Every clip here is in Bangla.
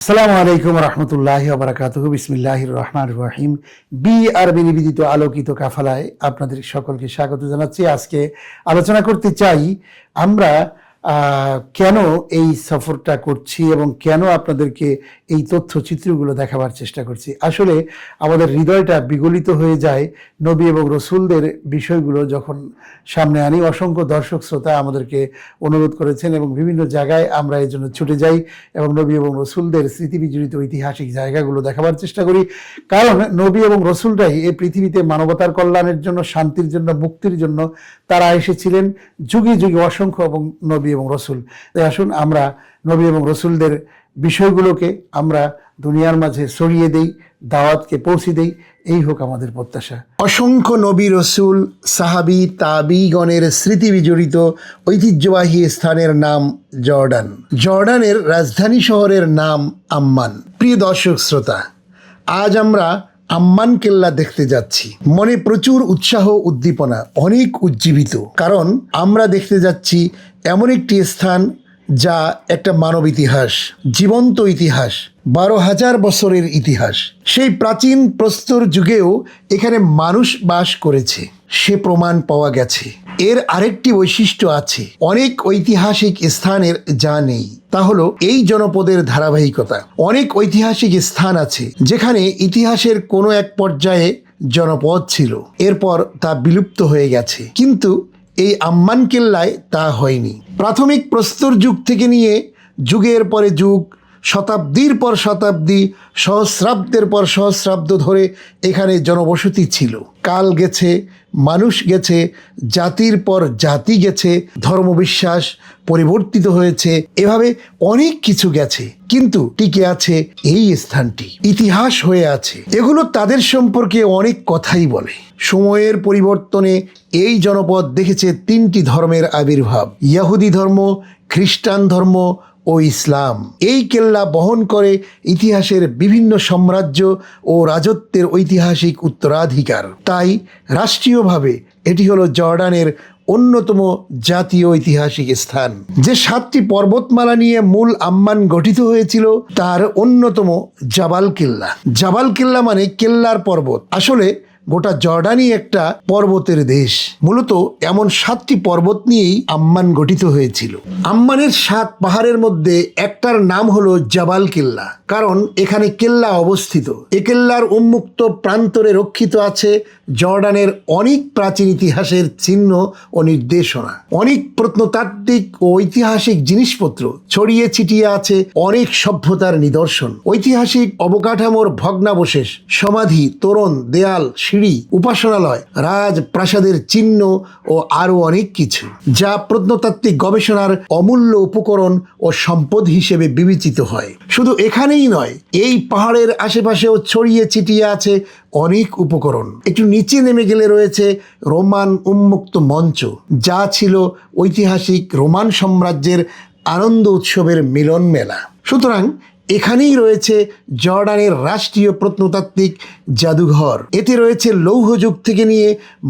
আসসালামু আলাইকুম রহমতুল্লাহি ওয়া বারাকাতুহু। বিসমিল্লাহির রহমানির রহিম। বি আরবি নিবেদিত আলোকিত কাফালায় আপনাদের সকলকে স্বাগত জানাচ্ছি। আজকে আলোচনা করতে চাই আমরা কেন এই সফরটা করছি এবং কেন আপনাদেরকে এই তথ্যচিত্রগুলো দেখাবার চেষ্টা করছি। আসলে আমাদের হৃদয়টা বিগলিত হয়ে যায় নবী এবং রসুলদের বিষয়গুলো যখন সামনে আনি। অসংখ্য দর্শক শ্রোতা আমাদেরকে অনুরোধ করেছেন এবং বিভিন্ন জায়গায় আমরা এই জন্য ছুটে যাই এবং নবী এবং রসুলদের স্মৃতিবিজড়িত ঐতিহাসিক জায়গাগুলো দেখাবার চেষ্টা করি। কারণ নবী এবং রসুলরাই এই পৃথিবীতে মানবতার কল্যাণের জন্য, শান্তির জন্য, মুক্তির জন্য তারা এসেছিলেন যুগে যুগে অসংখ্য এবং নবী এবং রসুল। তাই আসুন আমরা নবী এবং রসুলদের বিষয়গুলোকে আমরা দুনিয়ার মাঝে ছড়িয়ে দেই, দাওয়াতকে পৌঁছে দেই, এই হোক আমাদের প্রত্যাশা। অসংখ্য নবী রসুল, সাহাবি, তাবিগণের স্মৃতি বিজড়িত ঐতিহ্যবাহী স্থানের নাম জর্ডান। জর্ডানের রাজধানী শহরের নাম আম্মান। প্রিয় দর্শক শ্রোতা, আজ আমরা আম্মান কেল্লা দেখতে যাচ্ছি। মনে প্রচুর উৎসাহ, উদ্দীপনা, অনেক উজ্জীবিত। কারণ আমরা দেখতে যাচ্ছি এমন একটি স্থান যা একটা মানব ইতিহাস, জীবন্ত ইতিহাস, 12,000 বছরের ইতিহাস। সেই প্রাচীন প্রস্তর যুগেও এখানে মানুষ বাস করেছে, সে প্রমাণ পাওয়া গেছে। এর আরেকটি বৈশিষ্ট্য আছে অনেক ঐতিহাসিক স্থানের যা নেই, তা হলো এই জনপদের ধারাবাহিকতা। অনেক ঐতিহাসিক স্থান আছে যেখানে ইতিহাসের কোনো এক পর্যায়ে জনপদ ছিল, এরপর তা বিলুপ্ত হয়ে গেছে। কিন্তু এই আম্মান কেল্লায় তা হয়নি। প্রাথমিক প্রস্তর যুগ থেকে নিয়ে যুগের পরে যুগ, শতাব্দীর পর শতাব্দী, সহস্রাব্দের পর সহস্রাব্দ ধরে এখানে জনবসতি ছিল। কাল গেছে, মানুষ গেছে, জাতির পর জাতি গেছে, ধর্মবিশ্বাস পরিবর্তিত হয়েছে, এভাবে অনেক কিছু গেছে, কিন্তু টিকে আছে এই স্থানটি, ইতিহাস হয়ে আছে। এগুলো তাদের সম্পর্কে অনেক কথাই বলে। সময়ের পরিবর্তনে এই জনপদ দেখেছে 3টি ধর্মের আবির্ভাব: ইহুদি ধর্ম, খ্রিস্টান ধর্ম ও ইসলাম। এই কেল্লা বহন করে ইতিহাসের বিভিন্ন সাম্রাজ্য ও রাজত্বের ঐতিহাসিক উত্তরাধিকার। তাই রাষ্ট্রীয়ভাবে এটি হলো জর্ডানের অন্যতম জাতীয় ঐতিহাসিক স্থান। যে 7টি পর্বতমালা নিয়ে মূল আম্মান গঠিত হয়েছিল তার অন্যতম জাবাল কেল্লা। জাবাল কেল্লা মানে কেল্লার পর্বত। আসলে গোটা জর্ডানই একটা পর্বতের দেশ। মূলত এমন 7টি পর্বত নিয়েই আম্মান গঠিত হয়েছিল। আম্মানের 7 পাহাড়ের মধ্যে একটার নাম হলো জাবাল কেল্লা, কারণ এখানে কেল্লা অবস্থিত। এ কেল্লার উন্মুক্ত প্রান্তরে রক্ষিত আছে জর্ডানের অনেক প্রাচীন ইতিহাসের চিহ্ন ও নির্দেশনা। অনেক প্রত্নতাত্ত্বিক ও ঐতিহাসিক জিনিসপত্র ছড়িয়ে ছিটিয়ে আছে, অনেক সভ্যতার নিদর্শন, ঐতিহাসিক অবকাঠামোর ভগ্নাবশেষ, সমাধি, তোরণ, দেয়াল, সিঁড়ি, উপাসনালয়, রাজপ্রাসাদের চিহ্ন ও আরও অনেক কিছু, যা প্রত্নতাত্ত্বিক গবেষণার অমূল্য উপকরণ ও সম্পদ হিসেবে বিবেচিত হয়। শুধু এখানেই নয়, এই পাহাড়ের আশেপাশেও ছড়িয়ে ছিটিয়ে আছে অনেক উপকরণ। একটু নিচে নেমে গেলে রয়েছে রোমান উন্মুক্ত মঞ্চ, যা ছিল ঐতিহাসিক রোমান সাম্রাজ্যের আনন্দ উৎসবের মিলন মেলা। সুতরাং এখানেই রয়েছে জর্ডানের রাষ্ট্রীয় প্রত্নতাত্ত্বিক জাদুঘর। এতে রয়েছে লৌহ যুগ থেকে নিয়ে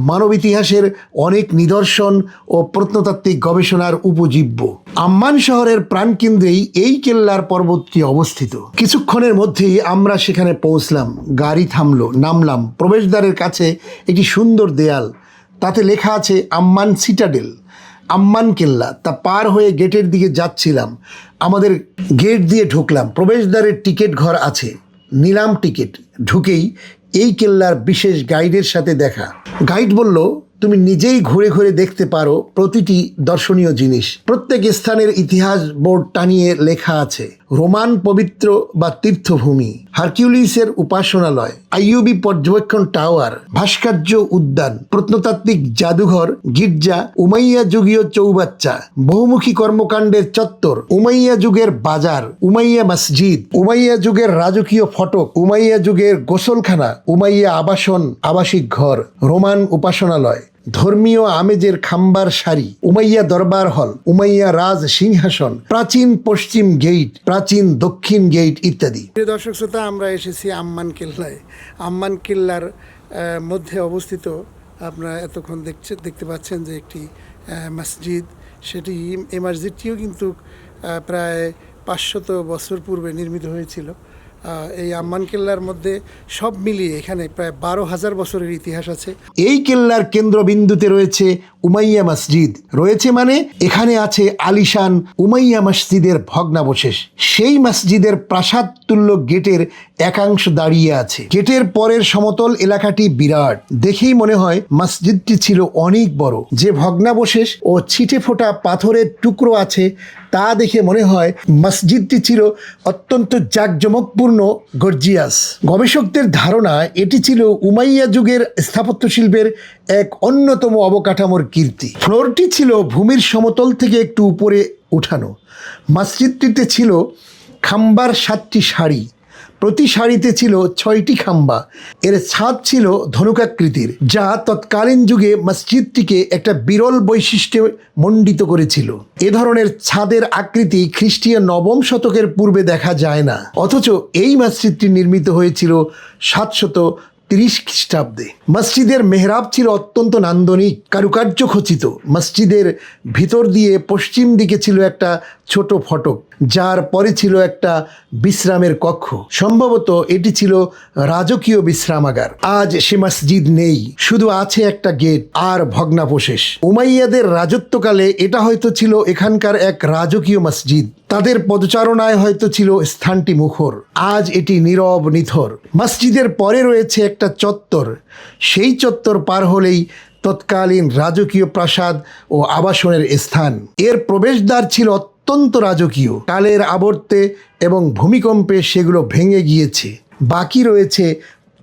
মানব ইতিহাসের অনেক নিদর্শন ও প্রত্নতাত্ত্বিক গবেষণার উপজীব্য। আম্মান শহরের প্রাণকেন্দ্রেই এই কেল্লার পর্বতটি অবস্থিত। কিছুক্ষণের মধ্যেই আমরা সেখানে পৌঁছলাম। গাড়ি থামলো, নামলাম। প্রবেশদ্বারের কাছে একটি সুন্দর দেয়াল, তাতে লেখা আছে আম্মান সিটাডেল, আম্মান কেল্লা। তা পার হয়ে গেটের দিকে যাচ্ছিলাম। আমাদের গেট দিয়ে ঢুকলাম। প্রবেশদ্বারের টিকিট ঘর আছে, নিলাম টিকিট। ঢুকেই এই কেল্লার বিশেষ গাইডের সাথে দেখা। গাইড বলল, তুমি নিজেই ঘুরে ঘুরে দেখতে পারো প্রতিটি দর্শনীয় জিনিস। প্রত্যেক স্থানের ইতিহাস বোর্ড টানিয়ে লেখা আছে। রোমান পবিত্র বা তীর্থভূমি, হারকিউলিসের উপাসনালয়, আইয়ুবী পর্যবেক্ষণ টাওয়ার, ভাস্কর্য উদ্যান, প্রত্নতাত্ত্বিক জাদুঘর, গির্জা, উমাইয়া যুগীয় চৌবাচ্চা, বহুমুখী কর্মকাণ্ডের চত্বর, উমাইয়া যুগের বাজার, উমাইয়া মসজিদ, উমাইয়া যুগের রাজকীয় ফটক, উমাইয়া যুগের গোসলখানা, উমাইয়া আবাসন, আবাসিক ঘর, রোমান উপাসনালয়, ধর্মীয় আমেজের খাম্বার সারি, উমাইয়া দরবার হল, উমাইয়া রাজ সিংহাসন, প্রাচীন পশ্চিম গেট, প্রাচীন দক্ষিণ গেট ইত্যাদি। প্রিয় দর্শক শ্রোতা, আমরা এসেছি আম্মান কেল্লায়। আম্মান কেল্লার মধ্যে অবস্থিত আপনারা এতক্ষণ দেখতে পাচ্ছেন যে একটি মসজিদ। সেটি এই মসজিদটিও কিন্তু প্রায় 500 বছর পূর্বে নির্মিত হয়েছিল। এই আম্মান কেল্লার মধ্যে সব মিলিয়ে এখানে প্রায় 12,000 বছরের ইতিহাস আছে। এই কেল্লার কেন্দ্রবিন্দুতে রয়েছে উমাইয়া মসজিদ রয়েছে, মানে এখানে আছে আলিশান উমাইয়া মসজিদের ভগ্নাবশেষ। সেই মসজিদের প্রাসাদ তুল্য গেটের একাংশ দাঁড়িয়ে আছে। গেটের পরের সমতল এলাকাটি বিরাট, দেখেই মনে হয় মসজিদটি ছিল অনেক বড়। যে ভগ্নাবশেষ ও ছিটে ফোটা পাথরের টুকরো আছে তা দেখে মনে হয় মসজিদটি ছিল অত্যন্ত জাঁকজমকপূর্ণ, গর্জিয়াস। গবেষকদের ধারণা এটি ছিল উমাইয়া যুগের স্থাপত্য শিল্পের এক অন্যতম অবকাঠামোর কীর্তি। ফ্লোরটি ছিল ভূমির সমতল থেকে একটু উপরে উঠানো। মসজিদটিতে ছিল খাম্বার 7টি সারি, প্রতি সারিতে ছিল 6টি খাম্বা। এর ছাদ ছিল ধনুকাকৃতির, যা তৎকালীন যুগে মসজিদটিকে একটা বিরল বৈশিষ্ট্যে মণ্ডিত করেছিল। এ ধরনের ছাদের আকৃতি খ্রিস্টীয় 9ম শতকের পূর্বে দেখা যায় না, অথচ এই মসজিদটি নির্মিত হয়েছিল 730 খ্রিস্টাব্দে। মসজিদের মেহরাব ছিল অত্যন্ত নান্দনিক, কারুকার্য খচিত। মসজিদের ভিতর দিয়ে পশ্চিম দিকে ছিল একটা ছোট ফটক, যার পরে ছিল একটা বিশ্রামের কক্ষ। সম্ভবত এটি ছিল রাজকীয় বিশ্রামাগার। আজ সে মসজিদ নেই, শুধু আছে একটা গেট আর ভগ্নাবশেষ। উমাইয়াদের রাজত্বকালে এটা হয়তো ছিল এখানকার এক রাজকীয় মসজিদ। তাদের পদচারণায় হয়তো ছিল স্থানটি মুখর। আজ এটি নীরব নিথর। মসজিদের পরে রয়েছে একটা চত্বর। সেই চত্বর পার হলেই তৎকালীন রাজকীয় প্রাসাদ ও আবাসনের স্থান। এর প্রবেশদ্বার ছিল অত্যন্ত রাজকীয়। কালের আবর্তে এবং ভূমিকম্পে সেগুলো ভেঙে গিয়েছে, বাকি রয়েছে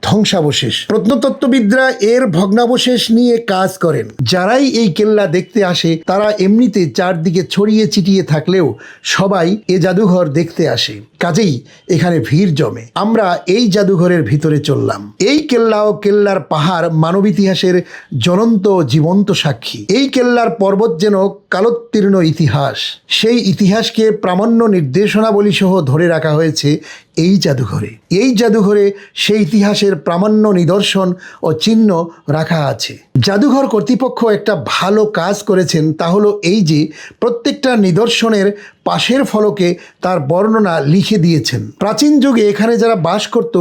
ধ্বংসাবশেষ। প্রত্নতত্ত্ববিদরা এর ভগ্নাবশেষ নিয়ে কাজ করেন। যারাই এই কেল্লা দেখতে আসে তারা এমনিতে চারদিকে ছড়িয়ে ছিটিয়ে থাকলেও সবাই এ জাদুঘর দেখতে আসে, কাজেই এখানে ভিড় জমে। আমরা এই জাদুঘরের ভিতরে চললাম। এই কেল্লা ও কেল্লার পাহাড় মানব ইতিহাসের জ্বলন্ত জীবন্ত সাক্ষী। এই কেল্লার পর্বত যেন কালোত্তীর্ণ ইতিহাস। সেই ইতিহাসকে প্রামাণ্য নির্দেশনাবলী সহ ধরে রাখা হয়েছে এই জাদুঘরে। এই জাদুঘরে সেই ইতিহাসের প্রামাণ্য নিদর্শন ও চিহ্ন রাখা আছে। জাদুঘর কর্তৃপক্ষ একটা ভালো কাজ করেছেন, তা হলো এই যে প্রত্যেকটা নিদর্শনের পাশের ফলকে তার বর্ণনা লিখে দিয়েছেন। প্রাচীন যুগে এখানে যারা বাস করত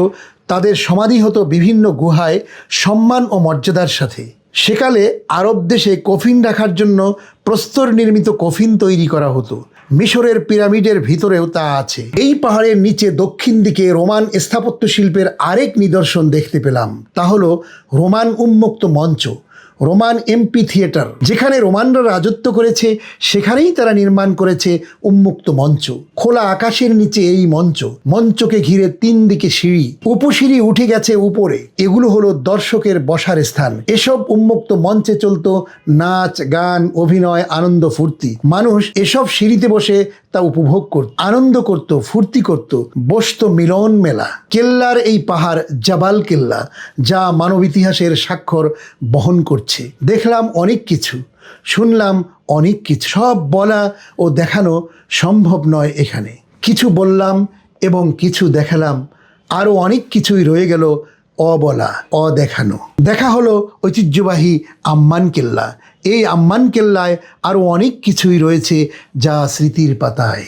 তাদের সমাধি হতো বিভিন্ন গুহায় সম্মান ও মর্যাদার সাথে। সেকালে আরব দেশে কফিন রাখার জন্য প্রস্তর নির্মিত কফিন তৈরি করা হতো। মিশরের পিরামিডের ভিতরেও তা আছে। এই পাহাড়ের নিচে দক্ষিণ দিকে রোমান স্থাপত্য শিল্পের আরেক নিদর্শন দেখতে পেলাম, তা হলো রোমান উন্মুক্ত মঞ্চ, রোমান এমপি থিয়েটার। যেখানে রোমানরা রাজত্ব করেছে সেখানেই তারা নির্মাণ করেছে উন্মুক্ত মঞ্চ। খোলা আকাশের নিচে এই মঞ্চ, মঞ্চকে ঘিরে 3 দিকে সিঁড়ি, উপসিঁড়ি উঠে গেছে উপরে। এগুলো হলো দর্শকের বসার স্থান। এসব উন্মুক্ত মঞ্চে চলতো নাচ, গান, অভিনয়, আনন্দ, ফুর্তি। মানুষ এসব সিঁড়িতে বসে তা উপভোগ করত, আনন্দ করত, ফুর্তি করত, বসত মিলন মেলা। কেল্লার এই পাহাড় জাবাল কেল্লা, যা মানব ইতিহাসের স্বাক্ষর বহন করছে। দেখলাম অনেক কিছু, শুনলাম অনেক কিছু। সব বলা ও দেখানো সম্ভব নয় এখানে। কিছু বললাম এবং কিছু দেখালাম, আরও অনেক কিছুই রয়ে গেল অবলা, অদেখানো। দেখা হলো ঐতিহ্যবাহী আম্মান কেল্লা। এই আম্মান কেল্লায় আরও অনেক কিছুই রয়েছে যা স্মৃতির পাতায়।